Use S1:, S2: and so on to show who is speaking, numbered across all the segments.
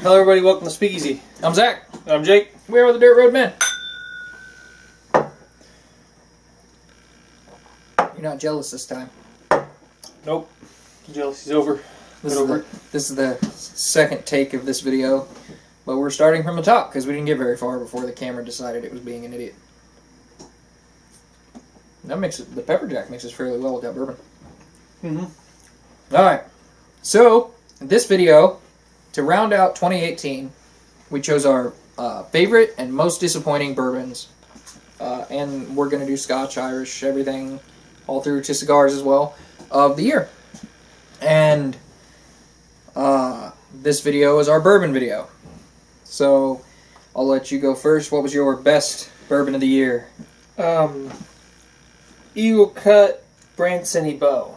S1: Hello everybody, welcome to Speakeasy.
S2: I'm Zach.
S1: And I'm Jake.
S2: We are the Dirt Road Men. You're not jealous this time.
S1: Nope. Jealousy's over.
S2: This is the second take of this video, but we're starting from the top because we didn't get very far before the camera decided it was being an idiot. That makes it, the pepper jack mixes fairly well with that bourbon. Alright, so in this video, to round out 2018, we chose our favorite and most disappointing bourbons, and we're going to do Scotch, Irish, everything, all through to cigars as well, of the year. And this video is our bourbon video. So I'll let you go first. What was your best bourbon of the year?
S1: Eagle Cut Branson Bow.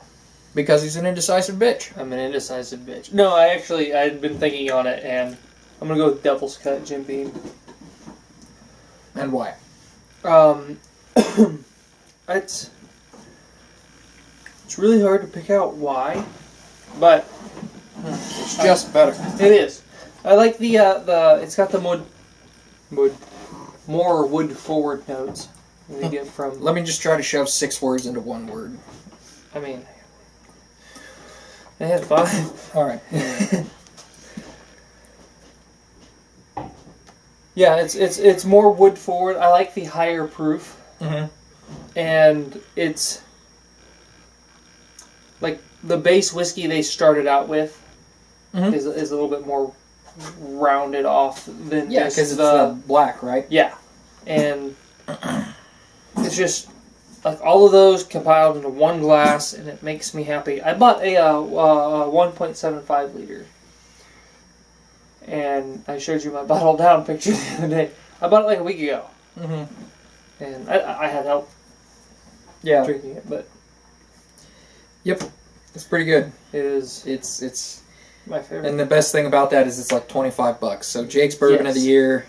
S2: Because he's an indecisive bitch.
S1: I'm an indecisive bitch. No, I'd been thinking on it, and I'm gonna go with Devil's Cut Jim Beam.
S2: And why?
S1: It's really hard to pick out why, but
S2: it's just better.
S1: It is. I like the it's got the more wood forward notes than you get from.
S2: Let me just try to shove 6 words into one word.
S1: I mean, I had 5.
S2: All right.
S1: Yeah, it's more wood forward. I like the higher proof, and it's like the base whiskey they started out with is a little bit more rounded off than
S2: because it's the black, right?
S1: Yeah, and it's just like all of those compiled into one glass, and it makes me happy. I bought a 1.75 liter, and I showed you my bottle down picture the other day. I bought it like a week ago, and I had help drinking it, but
S2: yep, it's pretty good.
S1: it is.
S2: It's
S1: my favorite.
S2: And the best thing about that is it's like $25. So Jake's bourbon of the year,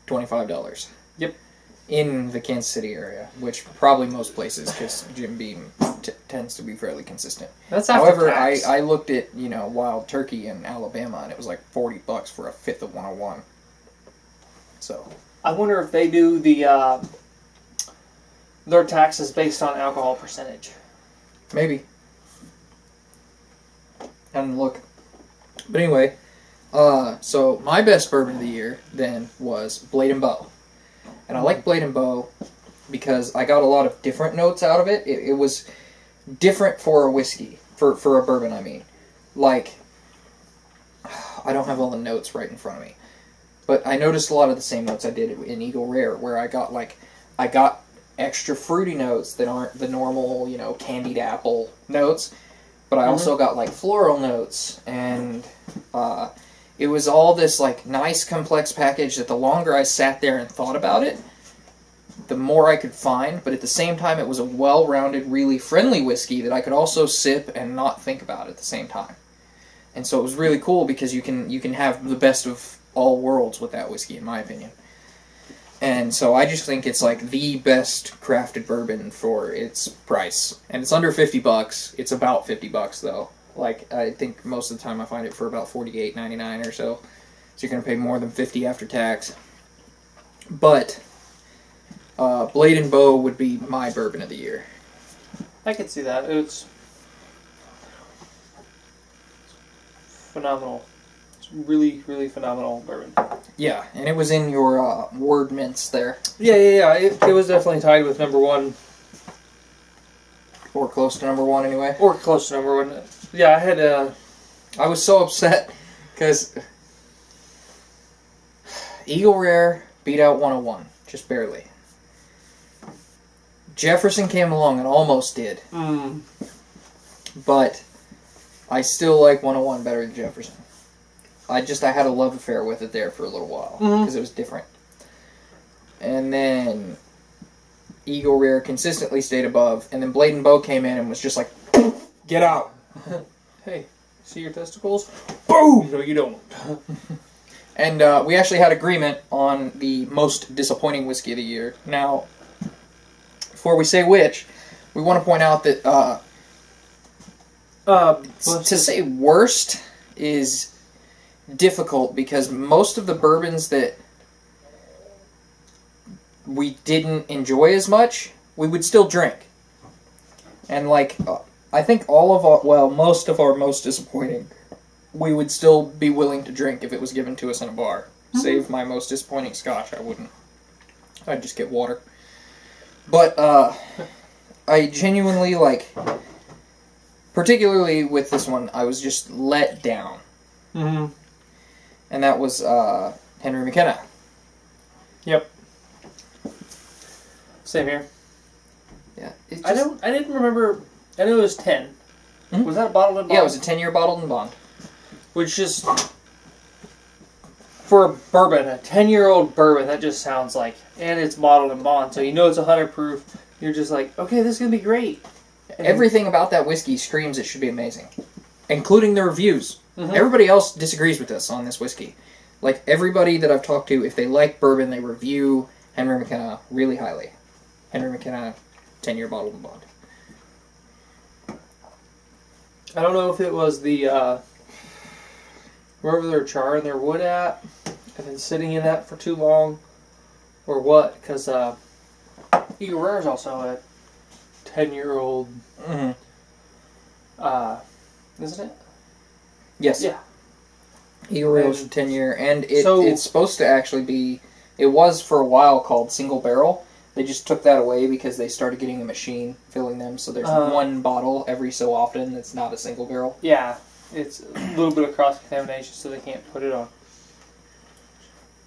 S2: $25.
S1: Yep.
S2: In the Kansas City area, which probably most places, because Jim Beam tends to be fairly consistent.
S1: That's after
S2: However,
S1: tax.
S2: I looked at Wild Turkey in Alabama, and it was like $40 for a fifth of 101. So
S1: I wonder if they do the their taxes based on alcohol percentage.
S2: maybe. And look, but anyway, so my best bourbon of the year then was Blade and Bow. And I like Blade and Bow because I got a lot of different notes out of it. It was different for a whiskey, for a bourbon, I mean. Like, I don't have all the notes right in front of me. But I noticed a lot of the same notes I did in Eagle Rare, where I got extra fruity notes that aren't the normal, candied apple notes. But I also got, like, floral notes, and it was all this, like, nice, complex package that the longer I sat there and thought about it, the more I could find, but at the same time, it was a well-rounded, really friendly whiskey that I could also sip and not think about at the same time. And so it was really cool because you can have the best of all worlds with that whiskey, in my opinion. And so I just think it's like the best crafted bourbon for its price. And it's under $50. It's about $50 though. Like, I think most of the time I find it for about $48.99 or so. So you're going to pay more than $50 after tax. But Blade and Bow would be my bourbon of the year.
S1: I could see that. It's phenomenal. It's really, really phenomenal bourbon.
S2: Yeah, and it was in your word mints there.
S1: Yeah. It was definitely tied with number 1.
S2: Or close to number 1 anyway.
S1: Or close to number 1. Yeah, I had
S2: I was so upset because Eagle Rare beat out 101, just barely. Jefferson came along and almost did. But I still like 101 better than Jefferson. I had a love affair with it there for a little while because it was different. And then Eagle Rare consistently stayed above, and then Blade and Bow came in and was just like, get out.
S1: Hey, see your testicles?
S2: Boom!
S1: No, you don't.
S2: And we actually had agreement on the most disappointing whiskey of the year. Now, before we say which, we want to point out that to say worst is difficult because most of the bourbons that we didn't enjoy as much, we would still drink. And like, I think all of our, well, most of our most disappointing, we would still be willing to drink if it was given to us in a bar. Mm-hmm. Save my most disappointing scotch, I wouldn't. I'd just get water. But, I genuinely, like, particularly with this one, I was just let down.
S1: Mm-hmm.
S2: And that was, Henry McKenna.
S1: Yep. Same here.
S2: Yeah.
S1: I didn't remember, I knew it was 10. Mm-hmm. Was that a bottled and bond?
S2: Yeah, it was a 10-year bottled and bond.
S1: Which just, for a bourbon, a 10-year-old bourbon, that just sounds like, and it's bottled and bond, so you know it's 100 proof. You're just like, okay, this is going to be great. And
S2: everything about that whiskey screams it should be amazing. Including the reviews.
S1: Mm-hmm.
S2: Everybody else disagrees with us on this whiskey. Like, everybody that I've talked to, if they like bourbon, they review Henry McKenna really highly. Henry McKenna, 10-year bottled and bond.
S1: I don't know if it was the, wherever they're charring their wood at, and then sitting in that for too long, or what, because, Eagle Rare is also a 10-year-old,
S2: mm-hmm.
S1: Isn't it?
S2: Yes.
S1: Yeah.
S2: Eagle Rare is 10-year, and it's supposed to actually be, it was for a while called single barrel. They just took that away because they started getting a machine filling them, so there's one bottle every so often that's not a single barrel.
S1: Yeah, it's a little bit of cross-contamination, so they can't put it on.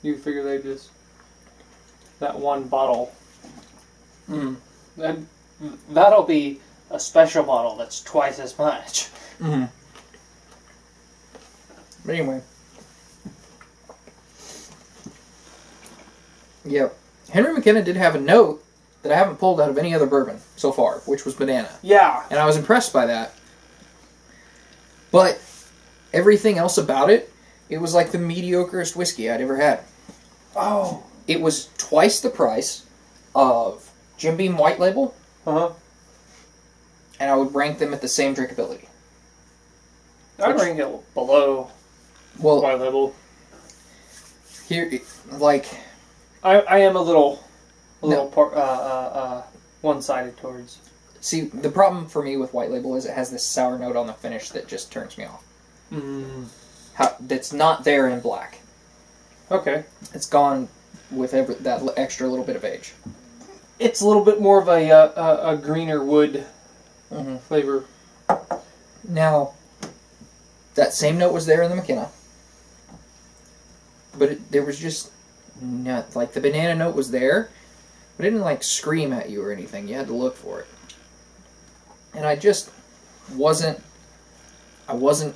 S1: You figure they just, that one bottle, that'll be a special bottle that's twice as much.
S2: Mm-hmm. But anyway. Yep. Henry McKenna did have a note that I haven't pulled out of any other bourbon so far, which was banana.
S1: Yeah.
S2: And I was impressed by that. But everything else about it, it was like the mediocrest whiskey I'd ever had.
S1: Oh.
S2: It was twice the price of Jim Beam White Label.
S1: Uh-huh.
S2: And I would rank them at the same drinkability.
S1: I'd rank it below White Label.
S2: Here, like...
S1: I am a little one-sided towards.
S2: See, the problem for me with White Label is it has this sour note on the finish that just turns me off.
S1: Mm.
S2: That's not there in black.
S1: Okay.
S2: It's gone with that extra little bit of age.
S1: It's a little bit more of a greener wood flavor.
S2: Now, that same note was there in the McKenna, but there was just not, like, the banana note was there, but it didn't like scream at you or anything. You had to look for it, and I just wasn't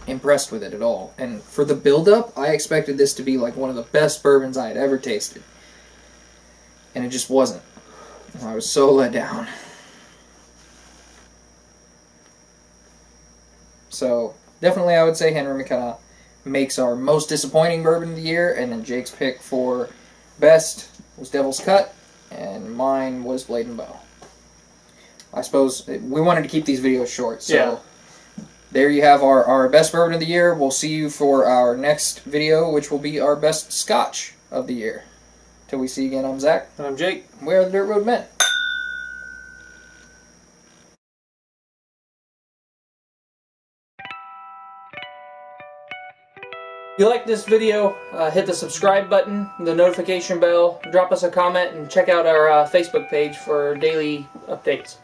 S2: impressed with it at all. And for the build-up, I expected this to be like one of the best bourbons I had ever tasted, and it just wasn't. I was so let down. So, definitely I would say Henry McKenna makes our most disappointing bourbon of the year, and then Jake's pick for best was Devil's Cut, and mine was Blade and Bow. I suppose we wanted to keep these videos short, so yeah. There you have our best bourbon of the year. We'll see you for our next video, which will be our best scotch of the year. Till we see you again, I'm Zach.
S1: And I'm Jake.
S2: We're the Dirt Road Men.
S1: If you like this video, hit the subscribe button, the notification bell, drop us a comment, and check out our Facebook page for daily updates.